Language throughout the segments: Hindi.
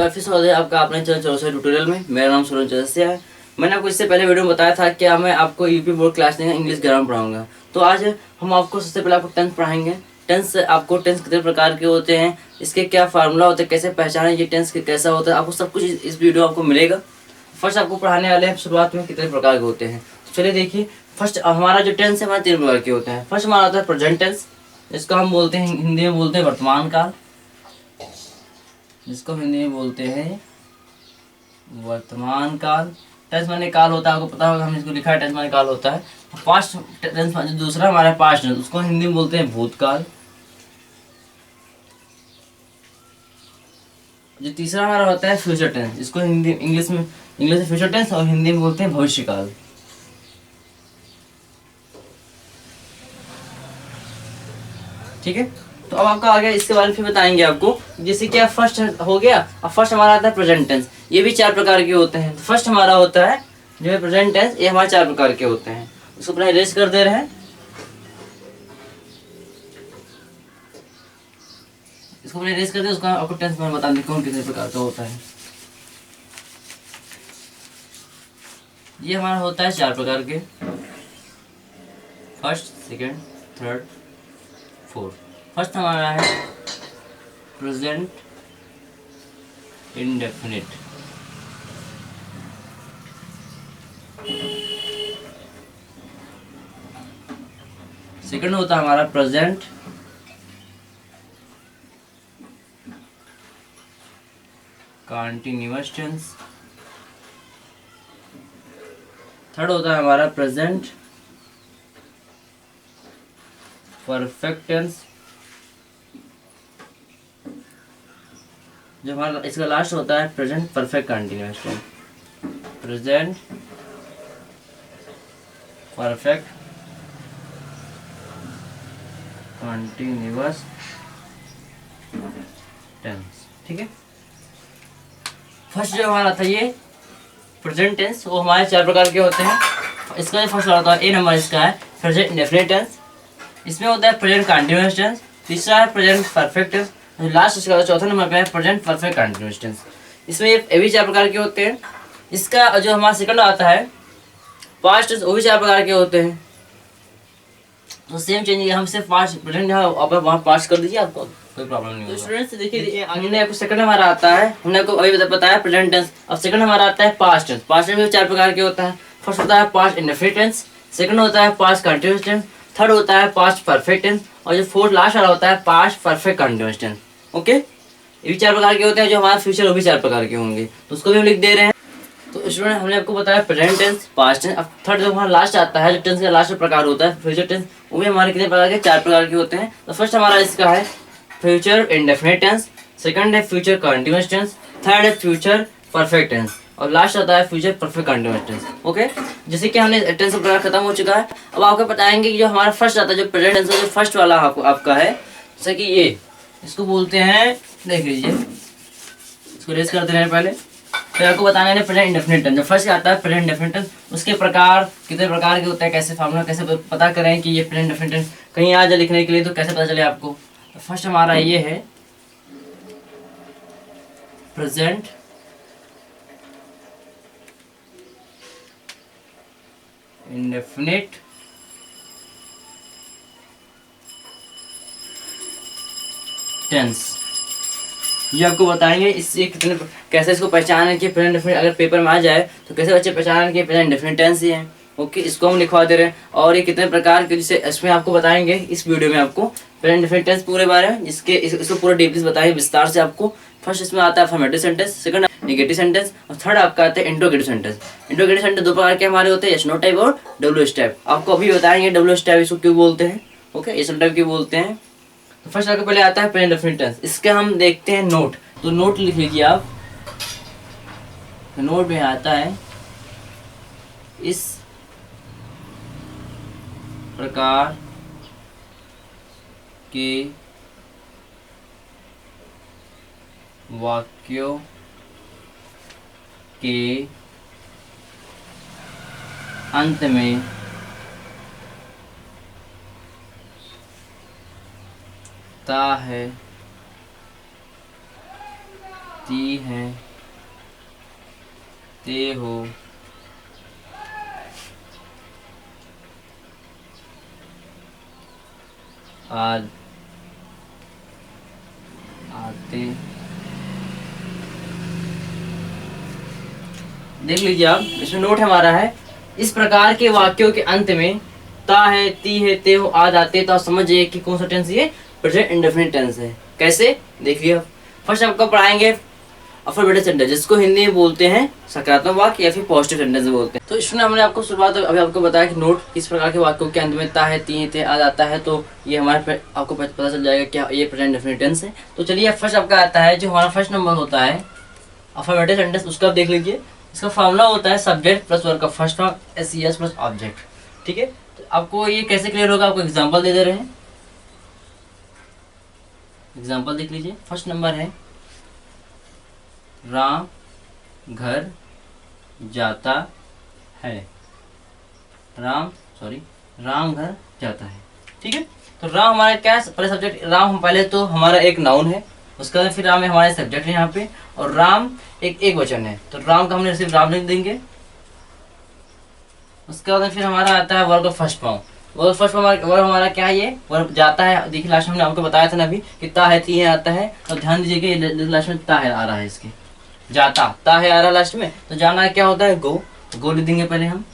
बार फिर स्वागत है आपका अपने चैनल चौरसिया ट्यूटोरियल में। मेरा नाम सुरेंद्र चौरसिया है। मैंने आपको इससे पहले वीडियो में बताया था कि मैं आपको यूपी बोर्ड क्लास में इंग्लिश ग्रामर पढ़ाऊंगा। तो आज हम आपको सबसे पहले आपको टेंस पढ़ाएंगे। टेंस आपको टेंस कितने प्रकार के होते हैं, इसके क्या फार्मूला होते हैं, कैसे पहचाने ये टेंस कैसा होता है, आपको सब कुछ इस वीडियो आपको मिलेगा। फर्स्ट आपको पढ़ाने वाले हैं शुरुआत में कितने प्रकार के होते हैं। चलिए देखिए, फर्स्ट हमारा जो टेंस है हमारे 3 प्रकार के होते हैं। फर्स्ट हमारा होता है प्रेजेंट टेंस, जिसको हम बोलते हैं हिंदी में बोलते हैं वर्तमान काल, जिसको हिंदी में बोलते हैं वर्तमान काल। टेंस माने काल होता है, आपको पता होगा, हमने इसको लिखा है टेंस माने काल होता है। पास्ट टेंस जो दूसरा हमारा पास्ट टेंस, उसको हिंदी में बोलते हैं भूतकाल। जो तीसरा हमारा होता है फ्यूचर टेंस, जिसको हिंदी इंग्लिश में फ्यूचर टेंस और हिंदी में बोलते हैं भविष्यकाल। ठीक है, तो अब आपका आ गया, इसके बारे में फिर बताएंगे आपको। जैसे कि फर्स्ट हो गया, अब फर्स्ट हमारा आता है प्रेजेंट टेंस। ये भी 4 प्रकार के होते हैं। फर्स्ट हमारा होता है जो है प्रेजेंट टेंस, ये हमारे 4 प्रकार के होते हैं। उसको अपना इरेज कर दे रहे हैं, इसको अपना इरेज कर दे, उसका आपको टेंस में बता दें कौन कितने प्रकार का होता है। ये हमारा होता है 4 प्रकार के, first, second, third, fourth. First हमारा है प्रेजेंट इंडेफिनिट। सेकंड होता है हमारा प्रेजेंट कंटीन्यूअस टेंस। थर्ड होता है हमारा प्रेजेंट परफेक्ट टेंस। जो हमारा इसका लास्ट होता है present perfect continuous tense. Present perfect continuous tense. ठीक है, फर्स्ट जो हमारा था ये प्रेजेंट टेंस, वो हमारे 4 प्रकार के होते हैं। इसका जो फर्स्ट होता है ए नंबर, इसका है प्रेजेंट इंडेफिनिट टेंस। इसमें होता है प्रेजेंट कंटीन्यूअस टेंस। तीसरा है प्रेजेंट परफेक्ट टेंस। लास्ट इसका चौथा नंबर पे है प्रेजेंट परफेक्ट कंटीन्यूअस टेंस। इसमें ये भी 4 प्रकार के होते हैं। इसका जो हमारा सेकंड आता है पास्ट टेंस, वो भी 4 प्रकार के होते हैं। तो सेम चेंज हम सिर्फ पास्ट प्रेजेंट आप वहाँ पास कर दीजिए, आपको कोई प्रॉब्लम नहीं होगा। तो स्टूडेंट्स देखिए, हमने आपको सेकंड हमारा आता है, हमने आपको अभी बताया प्रेजेंट टेंस। अब सेकंड हमारा आता है पास्ट टेंस। पास्ट टेंस भी 4 प्रकार के होता है। फर्स्ट होता है पास्ट इंडेफिनिट टेंस, सेकंड होता है पास्ट कंटीन्यूअस टेंस, थर्ड होता है पास्ट परफेक्ट टेंस, और जो फोर्थ लास्ट वाला होता है past perfect continuous tense. Okay, ये भी 4 प्रकार के होते हैं। जो हमारा फ्यूचर वो भी 4 प्रकार के होंगे, तो उसको भी हम लिख दे रहे हैं। तो स्टूडेंट हमने आपको बताया प्रेजेंट टेंस, पास्ट टेंस। अब थर्ड जो हमारा लास्ट आता है, जो टेंस का लास्ट प्रकार होता है फ्यूचर टेंस, वो भी हमारे कितने प्रकार के 4 प्रकार के होते हैं। तो फर्स्ट हमारा इसका है फ्यूचर इंडेफिनिट टेंस, सेकंड है फ्यूचर कंटीन्यूअस टेंस, थर्ड है फ्यूचर परफेक्ट टेंस, और लास्ट आता है future perfect continuous tense. Okay, जैसे कि हमने टेंस का प्रकार खत्म हो चुका है। अब आपको बताएंगे कि जो हमारा फर्स्ट आता है, जो प्रेजेंट टेंस का जो फर्स्ट वाला आपका है, जैसे कि ये इसको बोलते हैं, देख लीजिए, इसको रेस कर दे रहे हैं पहले। फिर आपको बताना है प्रेजेंट इंडेफिनिट टेंस। जो फर्स्ट आता है प्रेजेंट इंडेफिनिट टेंस, उसके प्रकार कितने प्रकार के होते हैं, कैसे फार्मूला कैसे पता करें कि ये प्रेजेंट इंडेफिनिट टेंस कहीं आ जाए लिखने के लिए, तो कैसे पता चले आपको। तो फर्स्ट हमारा ये है प्रेजेंट इंडेफिनिट टेंस। ये आपको बताएंगे इससे कितने कैसे इसको पहचानें कि प्रेजेंट इंडेफिनिट, अगर पेपर में आ जाए तो कैसे बच्चे पहचानें कि प्रेजेंट इंडेफिनिट टेंस ही है। ओके, इसको हम लिखवा दे रहे हैं। और ये कितने प्रकार के, जिसे इसमें आपको बताएंगे इस वीडियो में आपको प्रेजेंट इंडेफिनिट टेंस पूरे बारे में, इसको पूरा डीपली बताएंगे विस्तार से आपको। फर्स्ट इसमें आता है affirmative sentence, second negative sentence, और थर्ड आपका आता है इंट्रोगेटिव सेंटेंस। इंट्रोगेटिव सेंटेंस 2 प्रकार के हमारे होते हैं, यस नो टाइप और डब्ल्यू टाइप। आपको अभी बताएंगे डब्ल्यू टाइप इसको क्यों बोलते हैं, ओके, यस नो टाइप क्यों बोलते हैं। तो फर्स्ट आपको पहले आता है प्रेजेंट इंडेफिनिट टेंस। इसके हम देखते हैं नोट, तो नोट लिख लीजिए आप। नोट में आता है इस प्रकार के वाक्यों के अंत में ता है ती है, ते हो, आज, आते। देख लीजिए आप, इसमें नोट हमारा है, इस प्रकार के वाक्यों के अंत में ता है, ती है, ते हो, आज, आते, तो आप समझ जाइए कि कौन सा टेंस ये प्रेजेंट इंडेफिनिट टेंस है। कैसे देखिए, फर्स्ट आपको पढ़ाएंगे अफर्मेटिव सेंटेंस, जिसको हिंदी में बोलते हैं सकारात्मक वाक्य या फिर पॉजिटिव सेंटेंस बोलते हैं। तो इसमें हमने आपको शुरुआत अभी आपको बताया कि नोट किस प्रकार के वाक्यों के अंत में ता है, ती है, ते आ जाता है, तो ये हमारे आपको पता चल जाएगा क्या ये प्रेजेंट इंडेफिनिट टेंस है। तो चलिए फर्स्ट आपका आता है, जो हमारा फर्स्ट नंबर होता है अफर्मेटिव सेंटेंस, उसका आप देख लीजिए। इसका फॉर्मूला होता है सब्जेक्ट प्लस वर्ब का first form S plus object. ठीक है, तो आपको ये कैसे क्लियर होगा, आपको एग्जांपल दे रहे हैं। एग्जांपल देख लीजिए, फर्स्ट नंबर है राम घर जाता है, राम घर जाता है। ठीक है, तो राम हमारा क्या है, पहले सब्जेक्ट राम, पहले तो हमारा एक नाउन है, उसके बाद फिर राम है हमारे सब्जेक्ट है यहाँ पे, और राम एक वचन है, तो राम का हमने सिर्फ राम लिख देंगे। उसके बाद फिर हमारा आता है वर्ब का फर्स्ट फॉर्म। वर्ब हमारा क्या है, ये वर्ब जाता है। देखिए लास्ट में हमने आपको बताया था ना अभी कि ता है, ती है आता है, तो ध्यान दीजिएगा लास्ट में ता है आ रहा है, इसके जाता ता है आ रहा है लास्ट में, तो जाना क्या होता है, गो लिख देंगे पहले हम।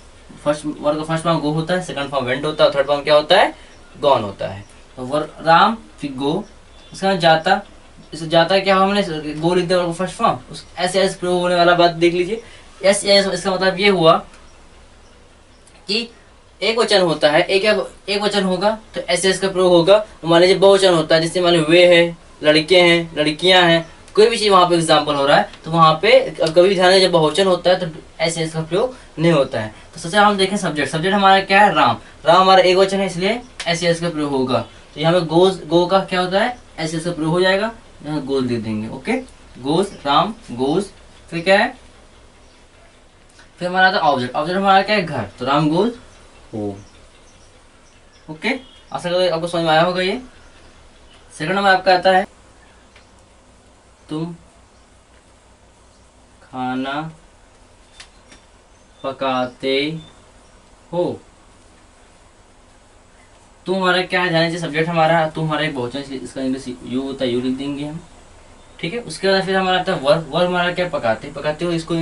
फर्स्ट वर्ब का फर्स्ट फॉर्म गो होता है, सेकंड फॉर्म वेंट होता है, थर्ड फॉर्म क्या होता है, गॉन होता है। तो वर्ब राम फिर गो, उसके बाद जाता, इसे जाता क्या हो, हमने गो लिख दिया फर्स्ट फॉर्म, उस एस प्रयोग होने वाला बात देख लीजिए। एस इसका मतलब ये हुआ कि एक वचन होता है, एक वचन होगा तो एस का प्रयोग होगा। मान लीजिए बहुवचन होता है, जैसे मान लीजिए वे है, लड़के हैं, लड़कियां हैं, कोई भी चीज वहां पे एग्जाम्पल हो रहा है, तो वहां पे कभी ध्यान जब बहुवचन होता है तो एस का प्रयोग नहीं होता है। तो सबसे हम देखें सब्जेक्ट हमारा क्या है, राम हमारा एक वचन है, इसलिए एस का प्रयोग होगा। तो यहाँ पे गो का क्या होता है, एस का प्रयोग हो जाएगा, यहाँ गोज दे देंगे। Okay, goes, Ram goes. फिर क्या है, फिर हमारा आता है ऑब्जेक्ट हमारा क्या है, घर, तो राम गोज होम। ओके, आशा करते आपको समझ में आया होगा ये। सेकंड नंबर आपका आता है तुम खाना पकाते हो। तुम हमारा क्या है, जाने चाहिए सब्जेक्ट हमारा, तुम हमारा एक बहुवचन, इसका इंग्लिश यू होता है, यू लिख देंगे हम। ठीक है, उसके बाद फिर हमारा आता है वर्ब हमारा क्या, पकाते हो, इसको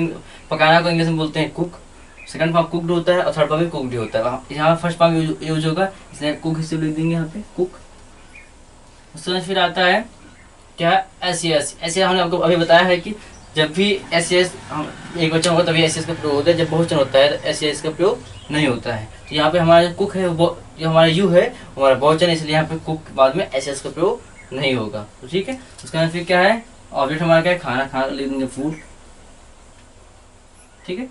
पकाना को इंग्लिश में बोलते हैं कुक। सेकंड फॉर्म कुकड होता है और थर्ड फॉर्म भी कुकड होता है। यहाँ फर्स्ट फॉर्म यूज होगा, इसलिए कुक हिस्से लिख देंगे यहाँ पे, कुक। उसके बाद फिर आता है क्या, एस हमने आपको अभी बताया है कि जब भी एस एक वचन होगा तभी एस का प्रयोग होता है, जब बहुवचन होता है एस का प्रयोग नहीं होता है। तो यहाँ पे हमारा जो कुक है, जो हमारा यू है हमारा बहुवचन, इसलिए यहाँ पे कुक बाद में एस का प्रयोग नहीं होगा। तो ठीक है, उसके बाद फिर क्या है, ऑब्जेक्ट हमारा क्या है, खाना लिख देंगे फूड। ठीक है,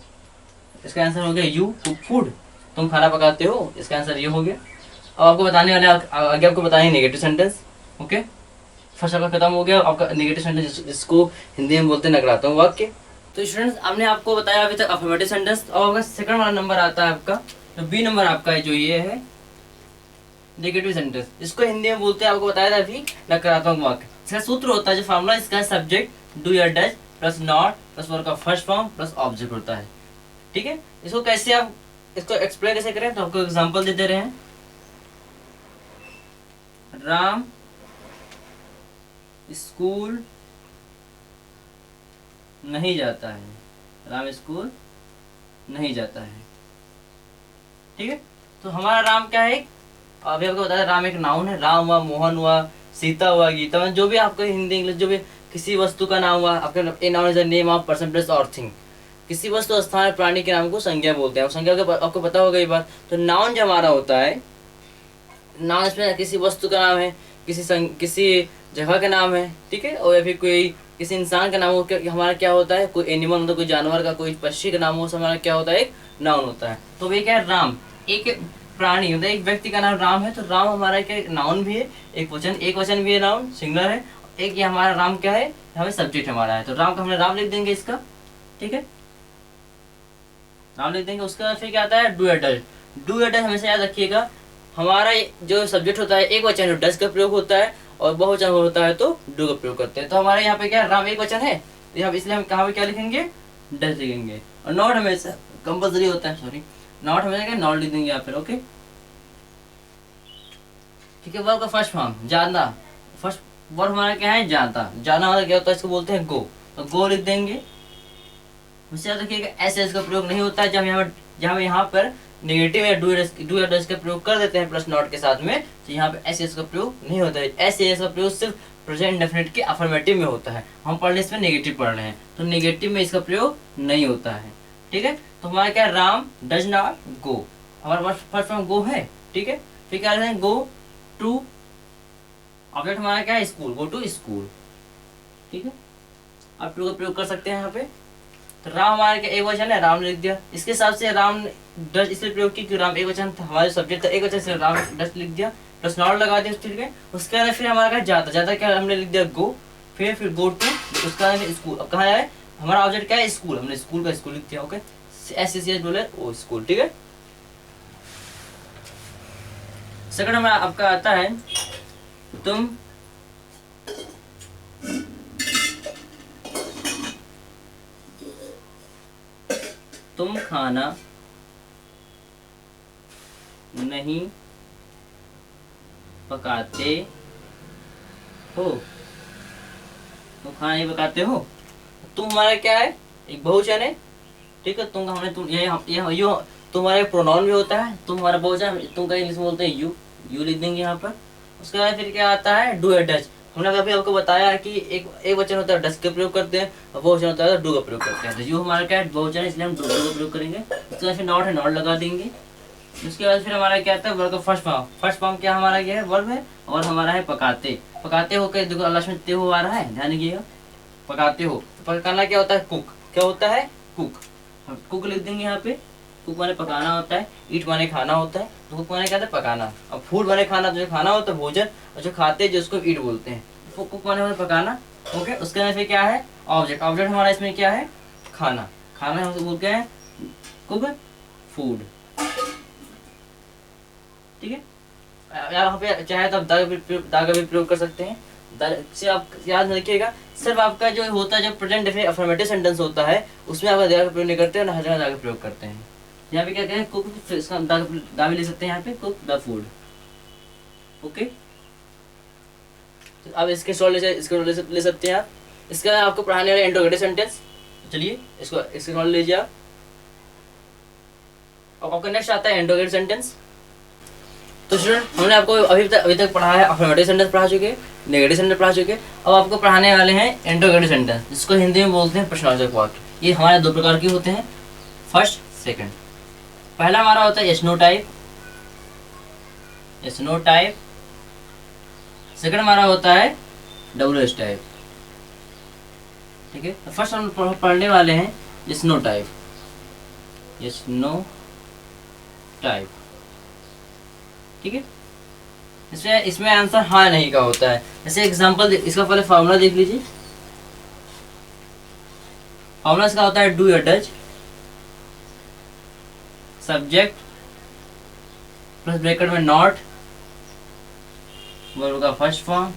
इसका आंसर हो गया यू कुक फूड, तुम खाना पकाते हो, इसका आंसर ये हो गया। अब आपको बताने वाले आगे आपको बताएंगे नेगेटिव सेंटेंस। ओके, फर्स्ट आपका खत्म हो गया आपका नेगेटिव सेंटेंस, जिसको हिंदी में बोलते हैं नकारात्मक वाक्य। तो स्टूडेंट्स, हमने आपको बताया अभी तक अफर्मेटिव सेंटेंस। अब आपका सेकंड वाला नंबर आता है आपका, तो बी नंबर आपका है, जो ये है नेगेटिव सेंटेंस, इसको हिंदी में बोलते हैं, आपको बताया था अभी, नकारात्मक वाक्य। इसका सूत्र होता है, जो फॉर्मूला इसका सब्जेक्ट डू या does plus not plus verb का फर्स्ट फॉर्म प्लस ऑब्जेक्ट होता है। ठीक है, इसको कैसे आप इसको एक्सप्लेन कैसे करें, तो आपको एग्जांपल दे रहे हैं। राम स्कूल नहीं जाता है, राम स्कूल नहीं जाता है। ठीक है, तो हमारा राम क्या है, अभी आपको बताया राम एक नाउन है, राम हुआ, मोहन हुआ, सीता हुआ, गीता, जो भी आपको हिंदी इंग्लिश जो भी किसी वस्तु का नाम हुआ, आपका noun is the name of person place और थिंग। किसी वस्तु स्थान प्राणी के नाम को संज्ञा बोलते हैं, संज्ञा का आपको पता होगा ये बात। तो नाउन जो हमारा होता है, नाउन इसमें किसी वस्तु का नाम है, किसी जगह का नाम है, ठीक है, और या फिर कोई किसी इंसान का नाम हो, हमारा क्या होता है, कोई एनिमल होता है, कोई जानवर का, कोई पक्षी का नाम हो, हमारा क्या होता है, एक नाउन होता है। तो ये क्या है, राम एक प्राणी होता है, एक व्यक्ति का नाम राम है, तो राम हमारा क्या नाउन भी है, एक वचन भी है, नाउन सिंगुलर है। एक ये हमारा राम क्या है, हमें सब्जेक्ट हमारा है, तो राम का हमने राम लिख देंगे इसका। ठीक है, नाम लिख देंगे। उसके बाद फिर क्या आता है, डू या डज। डू या डज हमेशा याद रखिएगा, हमारा जो सब्जेक्ट होता है एक वचन है, डज का प्रयोग होता है, और बहुवचन होता है तो डू का प्रयोग करते हैं। तो हमारे यहाँ पे क्या राम एक वचन है, तो यहाँ इसलिए हम कहाँ पे क्या लिखेंगे, डज लिखेंगे। और नॉट हमेशा कंपल्सरी होता है, सॉरी नॉट हमेशा नॉट लिख देंगे यहाँ पर। ओके ठीक है। वर्ब का फर्स्ट फॉर्म जाना, फर्स्ट वर्ब हमारा क्या है, जाता। जाना हमारा क्या होता है, इसको बोलते हैं गो, तो गो लिख देंगे। उससे याद रखिएगा एस एस का प्रयोग नहीं होता है जब यहाँ पर नेगेटिव या डू या डज का प्रयोग कर देते हैं प्लस नॉट के साथ में, तो यहाँ पे एस एस का प्रयोग नहीं होता है। एस एस का प्रयोग सिर्फ प्रेजेंट इंडेफिनिट के अफर्मेटिव में होता है। हम पढ़ने इसमें नेगेटिव पढ़ रहे हैं, तो नेगेटिव में इसका प्रयोग नहीं होता है। ठीक है, तो हमारा क्या है, राम डज नॉट गो, हमारे पास फर्स्ट फॉर्म गो है। ठीक है, फिर क्या है, गो टू, ऑब्जेक्ट हमारा क्या है, स्कूल, गो टू स्कूल। ठीक है, आप टू का प्रयोग कर सकते हैं यहाँ पे। तो राम हमारा क्या एक वचन है, राम ने लिख दिया। इसके हिसाब से राम डज इसलिए प्रयोग की, राम एक वचन था, हमारे सब्जेक्ट था एक वचन से राम डज लिख दिया, प्लस नॉट लगा दिया। ठीक है, उसके बाद फिर हमारा क्या जाता, जाता क्या हमने लिख दिया गो, फिर गो टू, उसका स्कूल। अब कहाँ है हमारा ऑब्जेक्ट, क्या है स्कूल, हमने स्कूल का स्कूल लिख दिया। ओके, एस एस बोले ओ स्कूल। ठीक है, सेकंड हमारा आपका आता है तुम खाना नहीं पकाते हो, तुम खाना नहीं पकाते हो। तुम हमारा क्या है, एक बहुवचन है। ठीक है, तुम हमने तुम ये तुम्हारा प्रोनाउन भी होता है, तुम हमारा बहुवचन, तुम का इंग्लिश में बोलते हैं यू लिख देंगे यहाँ पर। उसके बाद फिर क्या आता है, डू या डज। हमने अभी आपको बताया कि एक वचन होता है डज का प्रयोग करते हैं, और बहुवचन होता है डू का प्रयोग करते हैं। तो यू हमारा क्या है, बहुवचन है, इसलिए हम डू का प्रयोग करेंगे। उसके बाद फिर नॉट है, नॉट लगा देंगे। उसके बाद फिर हमारा क्या आता है, वर्ब का फर्स्ट फॉर्म। फर्स्ट फॉर्म क्या हमारा क्या है, वर्ब है, और हमारा है पकाते। पकाते हो के देखो लास्ट में ते हो आ रहा है, ध्यान रखिएगा, पकाते हो। पकाना क्या होता है, कुक, क्या होता है, कुक। कुक लिख देंगे यहाँ पे। कुक माने पकाना होता है, ईट माने खाना होता है, तो कुक माने क्या होता है, पकाना। अब फूड माने खाना, जो खाना होता है भोजन, और जो खाते हैं जो उसको ईट बोलते हैं। तो कुक माने होता है पकाना। ओके, उसके बाद फिर क्या है, ऑब्जेक्ट। ऑब्जेक्ट हमारा इसमें क्या है, खाना। खाना हम बोलते हैं कुक, फूड। ठीक है, यहाँ पे चाहे तो आप दा का भी प्रयोग कर सकते हैं। से आप याद रखिएगा, सिर्फ आपका जो होता है, जो प्रेजेंट डेफिनेट अफर्मेटिव सेंटेंस होता है, उसमें आप दा का प्रयोग नहीं करते हैं, हर जगह दा का प्रयोग करते हैं। यहाँ पे क्या कहें, कुक, इसका दा भी ले सकते हैं यहाँ पे, कुक द फूड। ओके, तो अब इसके सॉल्व ले सकते हैं आप। इसका आपको पढ़ाने वाले इंट्रोगेटिव सेंटेंस, चलिए इसके सॉल्व लीजिए आप। अब आपका नेक्स्ट आता है इंट्रोगेटिव सेंटेंस। तो स्टूडेंट, हमने आपको अभी तक पढ़ा है, अफर्मेटिव सेंटेंस पढ़ा चुके, नेगेटिव सेंटेंस पढ़ा चुके। अब आपको पढ़ाने वाले हैं इंट्रोगेटिव सेंटेंस, जिसको हिंदी में बोलते हैं प्रश्नवाचक वाक्य। ये हमारे दो प्रकार के होते हैं, फर्स्ट सेकंड। पहला हमारा होता है yes no type, yes no type. Second हमारा होता है डब्ल्यू टाइप। ठीक है, तो फर्स्ट हम पढ़ने वाले हैं yes no type, yes no type. ठीक है, इसमें आंसर हाँ नहीं का होता है। जैसे एग्जांपल, इसका पहले फॉर्मूला देख लीजिए। फॉर्मूला इसका होता है डू या डज, सब्जेक्ट प्लस ब्रैकेट में नॉट, वर्ब का फर्स्ट फॉर्म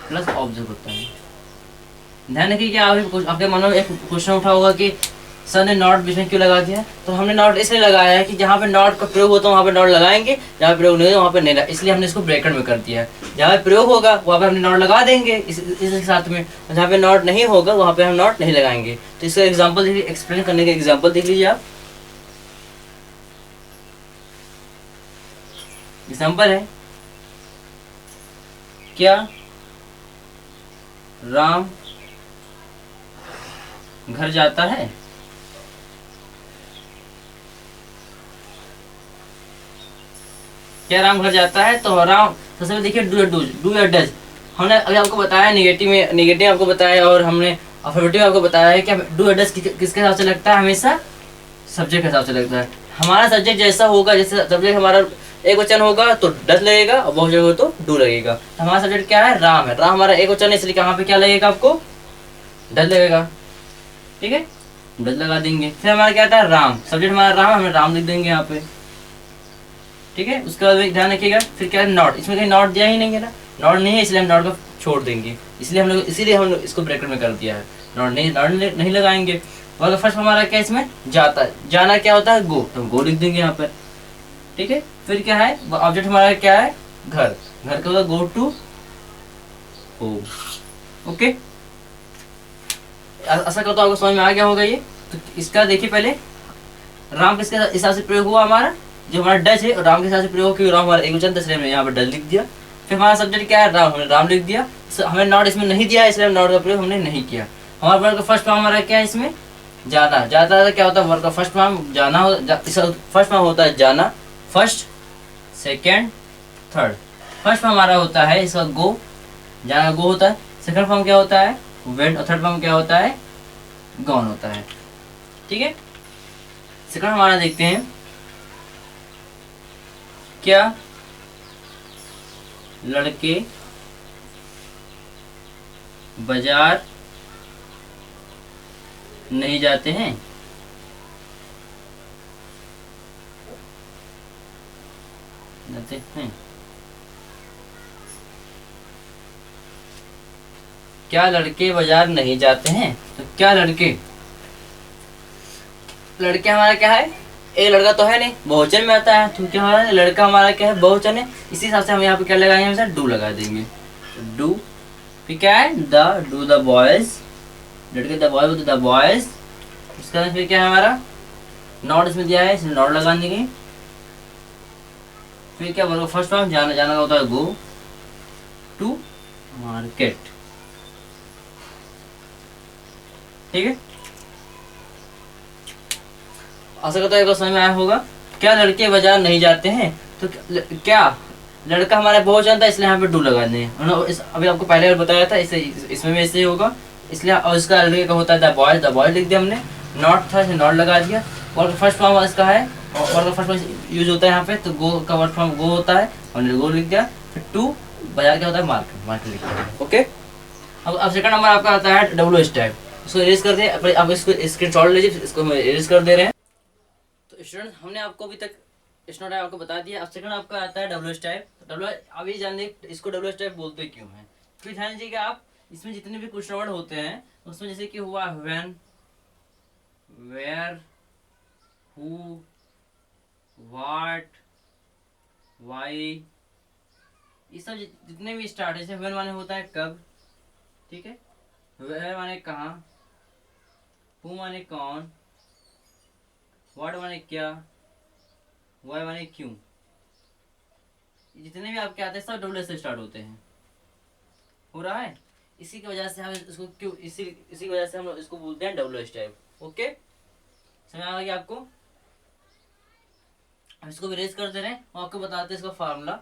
प्लस ऑब्जेक्ट होता है। ध्यान रखिए कि आपके मन में एक क्वेश्चन उठा होगा कि सर ने नॉट बीच में क्यों लगा दिया। तो हमने नॉट इसलिए लगाया है कि जहाँ पे नॉट का प्रयोग होता है वहाँ पे नॉट लगाएंगे, जहाँ प्रयोग नहीं होगा वहाँ पे नहीं लगा, इसलिए हमने इसको ब्रैकेट में कर दिया है। जहाँ पे प्रयोग होगा वहाँ पे हमने नॉट लगा देंगे इसके साथ में, जहाँ पे नॉट नहीं होगा वहाँ पे हम नॉट नहीं लगाएंगे। तो इसका एग्जाम्पल देखिए, एक्सप्लेन करने का एग्जाम्पल देख लीजिए आप। एग्जाम्पल है, क्या राम घर जाता है, क्या राम घर जाता है। तो राम सबसे पहले देखिए डू या डज। हमने अभी आपको बताया नेगेटिव आपको बताया, और हमने अफर्मेटिव आपको बताया है कि डू या डज किसके हिसाब से लगता है, हमेशा सब्जेक्ट के हिसाब से लगता है। हमारा सब्जेक्ट जैसा होगा, जैसे सब्जेक्ट हमारा एक वचन होगा तो डज लगेगा, और बहुवचन होगा तो डू लगेगा। तो हमारा सब्जेक्ट क्या है, राम है। राम हमारा एक वचन है, इसलिए कहाँ पे क्या लगेगा, आपको डज लगेगा। ठीक है, डज लगा देंगे। फिर हमारा क्या आता है, राम, सब्जेक्ट हमारा राम, हमें राम लिख देंगे यहाँ पे। ठीक है, उसके बाद ध्यान रखिएगा, फिर क्या है, नॉट। इसमें कहीं नॉट दिया ही नहीं है ना, नॉट नहीं है इसलिए हम नॉट को छोड़ देंगे, इसलिए हम लोग इसीलिए हम लोग इसको ब्रैकेट में कर दिया है, नॉट नहीं लगाएंगे। और फर्स्ट हमारा क्या इसमें जाता है, जाना क्या होता है गो, तो गो लिख देंगे यहाँ पर, ठीक है। फिर क्या है ऑब्जेक्ट हमारा क्या है घर, घर का होगा गो टू होम, ओके। ऐसा करता आपको समझ में आ गया होगा ये। तो इसका देखिए पहले राम किसके हिसाब से प्रयोग हुआ हमारा, जो हमारा डच है राम के हिसाब से प्रयोग क्योंकि राम हमारा एक वचन, इसलिए हमने यहाँ पर डच लिख दिया। फिर हमारा सब्जेक्ट क्या है राम, हमने राम लिख दिया, हमें नॉट इसमें नहीं दिया इसलिए नॉट का प्रयोग हमने नहीं किया। हमारा वर्ड का फर्स्ट फॉर्म हमारा क्या है इसमें जाना, जाता क्या होता है वर्ड का फर्स्ट फॉर्म जाना, फर्स्ट फॉर्म होता है जाना, first second third. First form हमारा होता है इसका गो, जाना गो होता है। सेकंड फॉर्म क्या होता है वेंट, और थर्ड फॉर्म क्या होता है गॉन होता है, ठीक है। सेकंड हमारा देखते हैं क्या लड़के बाजार नहीं जाते हैं, जाते हैं, क्या लड़के बाजार नहीं जाते हैं, तो क्या लड़के, लड़के हमारा क्या है एक लड़का तो है नहीं, बहुवचन में आता है, तो क्या हमारा लड़का हमारा क्या है बहुवचन है, इसी हिसाब से हम यहाँ पे क्या लगाएंगे हमेशा डू लगा देंगे, डू। फिर क्या है द डू द बॉयज, लड़के द बॉय द बॉयज। उसके बाद फिर क्या है हमारा नॉट इसमें दिया है इसमें नॉट लगा देंगे। फिर क्या बोलो फर्स्ट फॉर्म जाना, जाना का होता है गो टू मार्केट, ठीक है। आशा करता है समझ में आया होगा। क्या लड़के बाजार नहीं जाते हैं, तो क्या लड़का हमारा बहुवचन था इसलिए यहाँ पे डू लगा दें, अभी आपको पहले बताया था इसमें भी ऐसे ही होगा, इसलिए। और इसका लड़के का होता है द बॉय लिख दिया हमने, नॉट था इसमें नॉट लगा दिया। और फर्स्ट फॉर्म इसका है, और फर्स्ट फॉर्म यूज होता है यहाँ पे, तो गो का वर्ड फॉर्म गो होता है, हमने गो लिख दिया। फिर टू बाजार क्या होता है मार्केट, मार्केट लिख दिया, ओके। अब सेकंड नंबर आपका आता है डब्ल्यू टाइप, इसको इरेज कर दिया, अब इसको स्क्रीनशॉट लीजिए, इसको हम इरेज कर दे रहे हैं। तो स्टूडेंट हमने आपको अभी तक स्नो टाइप आपको बता दिया। अब सेकंड आपका आता है डब्ल्यू टाइप। डब्ल्यू अभी जानिए इसको डब्ल्यू टाइप बोलते क्यों है। फिर ध्यान दीजिएगा आप, इसमें जितने भी क्वेश्चन वर्ड होते हैं उसमें जैसे कि हुआ when, where, who, what, why, ये सब जितने भी स्टार्ट है, व्हेन माने होता है कब, ठीक है, वेयर माने कहाँ, हु माने कौन, व्हाट माने क्या, वाई माने क्यों, जितने भी आपके आते हैं सब डब्ल्यू से स्टार्ट होते हैं। हो रहा है, इसी की वजह से हम इसको क्यों इसी की वजह से हम इसको बोलते हैं डब्ल्यू टाइप, ओके। समझ आ गया आपको। हम इसको भी रेज कर दे रहे हैं और आपको बताते हैं इसका फार्मूला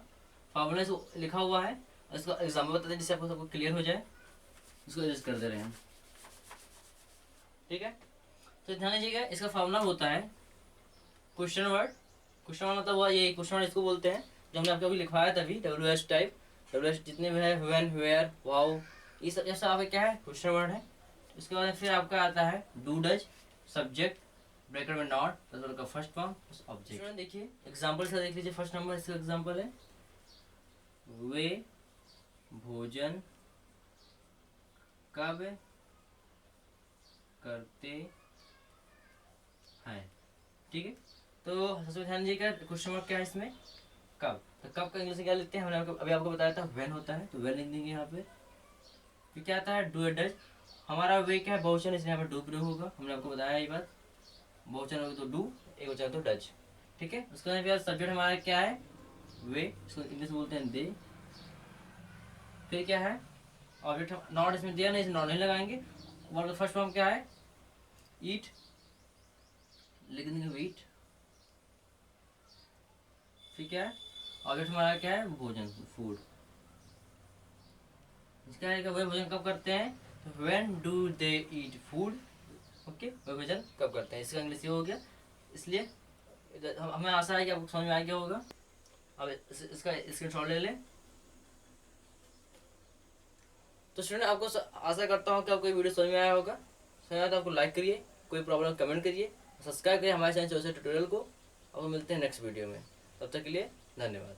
लिखा हुआ है, इसका एग्जाम्पल बताते हैं जिससे आपको सबको क्लियर हो जाए। इसको रेज कर दे रहे हैं, ठीक है। तो ध्यान दीजिएगा, इसका फार्मूला होता है क्वेश्चन वर्ड, क्वेश्चन वर्ड मतलब हुआ ये क्वेश्चन वर्ड इसको बोलते हैं, जो हमने आपको अभी लिखवाया था अभी डब्ल्यू टाइप। डब्ल्यू जितने भी है व्हेन, वेयर, वाउ, ये सब जैसा आपका क्या है क्वेश्चन वर्ड है। उसके बाद फिर आपका आता है डू डज, सब्जेक्ट ब्रैकेट में नॉट, प्लस का फर्स्ट फॉर्म प्लस ऑब्जेक्ट। देखिए एग्जांपल से देख लीजिए, फर्स्ट नंबर इसका एग्जांपल है वे भोजन कब करते हैं, ठीक है। तो सबसे ध्यान दीजिएगा क्वेश्चन मार्क क्या है इसमें कब, तो कब का इंग्लिश में क्या लिखते हैं, हमने अभी आपको बताया था व्हेन होता है, तो व्हेन लिख देंगे यहाँ पे। फिर क्या आता है डू डज, हमारा वे क्या है बहुवचन, इसलिए यहाँ पे डू प्रयोग होगा, हमने आपको बताया ये बात, बहुवचन होगा तो डू, एक वचन तो डज, ठीक है। उसके बाद सब्जेक्ट हमारा क्या है वे, इसको इंग्लिश बोलते हैं दे। फिर क्या है ऑब्जेक्ट, नॉट इसमें दिया नहीं, नॉट नहीं लगाएंगे। वर्ब फर्स्ट फॉर्म क्या है ईट, लिख देंगे वीट। फिर क्या है ऑब्जेक्ट हमारा क्या है भोजन, फूड। इसका है वे भोजन कब करते हैं, तो when do they eat food, okay, वे भोजन कब करते हैं, इसका इंग्लिश ये हो गया। इसलिए हमें आशा है कि आपको समझ में आ गया होगा। अब इसका स्क्रीनशॉट ले लें। तो स्टूडेंट आपको आशा करता हूँ कि आपको ये वीडियो समझ में आया होगा। समझ आया तो आपको लाइक करिए, कोई प्रॉब्लम कमेंट करिए, सब्सक्राइब करिए हमारे चैनल ट्यूटोरियल को। अब मिलते हैं नेक्स्ट वीडियो में, तब तक के लिए धन्यवाद।